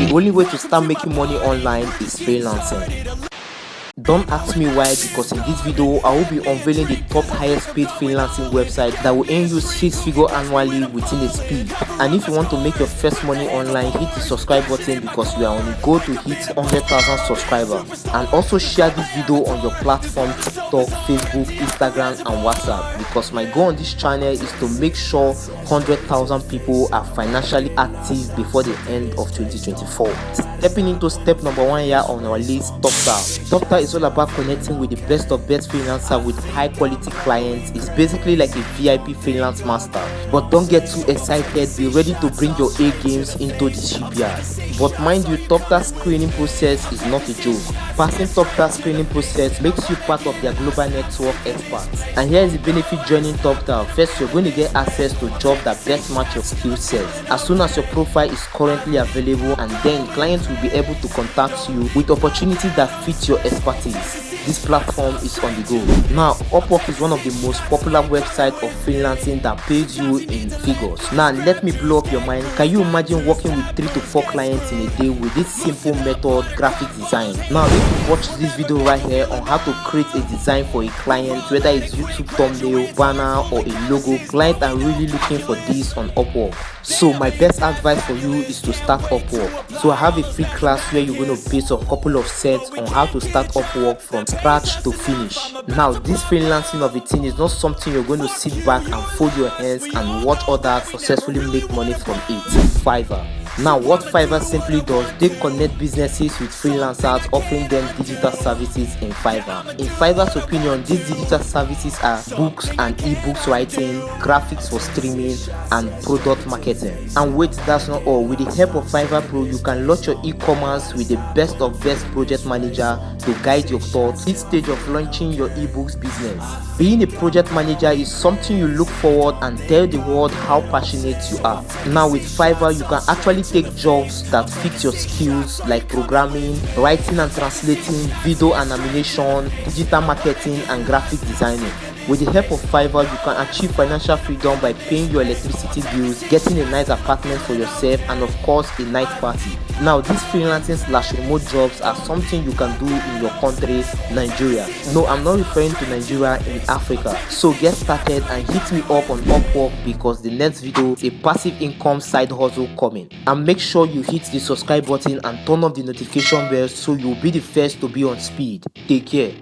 The only way to start making money online is freelancing. Don't ask me why, because in this video I will be unveiling the top highest paid freelancing website that will earn you 6-figure annually within a speed. And if you want to make your first money online, hit the subscribe button because we are on a goal to hit 100,000 subscribers. And also share this video on your platform, TikTok, Facebook, Instagram and WhatsApp, because my goal on this channel is to make sure 100,000 people are financially active before the end of 2024. Stepping into step number 1 here on our list, TopTal is all about connecting with the best of best freelancer with high quality clients. It's basically like a VIP freelance master. But don't get too excited, be ready to bring your A games into the shipyard. But mind you, TopTal screening process is not a joke. Passing TopTal screening process makes you part of their global network experts. And here is the benefit joining TopTal. First, you're going to get access to jobs that best match your skill set as soon as your profile is currently available, and then clients will be able to contact you with opportunities that fit your expertise. This platform is on the go. Now, Upwork is one of the most popular websites of freelancing that pays you in figures. Now, let me blow up your mind. Can you imagine working with 3 to 4 clients in a day with this simple method, graphic design? Now, if you watch this video right here on how to create a design for a client, whether it's YouTube thumbnail, banner or a logo, clients are really looking for this on Upwork. So my best advice for you is to start Upwork. So I have a free class where you're going to base a couple of sets on how to start Upwork from scratch to finish. Now, this freelancing of a thing is not something you're going to sit back and fold your hands and watch others successfully make money from it. Fiverr. Now, what Fiverr simply does, they connect businesses with freelancers, offering them digital services in Fiverr. In Fiverr's opinion, these digital services are books and ebooks writing, graphics for streaming, and product marketing. And wait, that's not all. With the help of Fiverr Pro, you can launch your e-commerce with the best of best project manager to guide your thoughts each stage of launching your ebooks business. Being a project manager is something you look forward and tell the world how passionate you are. Now, with Fiverr, you can actually take jobs that fit your skills like programming, writing and translating, video and animation, digital marketing and graphic designing. With the help of Fiverr, you can achieve financial freedom by paying your electricity bills, getting a nice apartment for yourself, and of course a night party. Now, these freelancing/remote jobs are something you can do in your country, Nigeria. No, I'm not referring to Nigeria, in Africa. So get started and hit me up on Upwork, because the next video is a passive income side hustle coming. And make sure you hit the subscribe button and turn on the notification bell so you'll be the first to be on speed. Take care.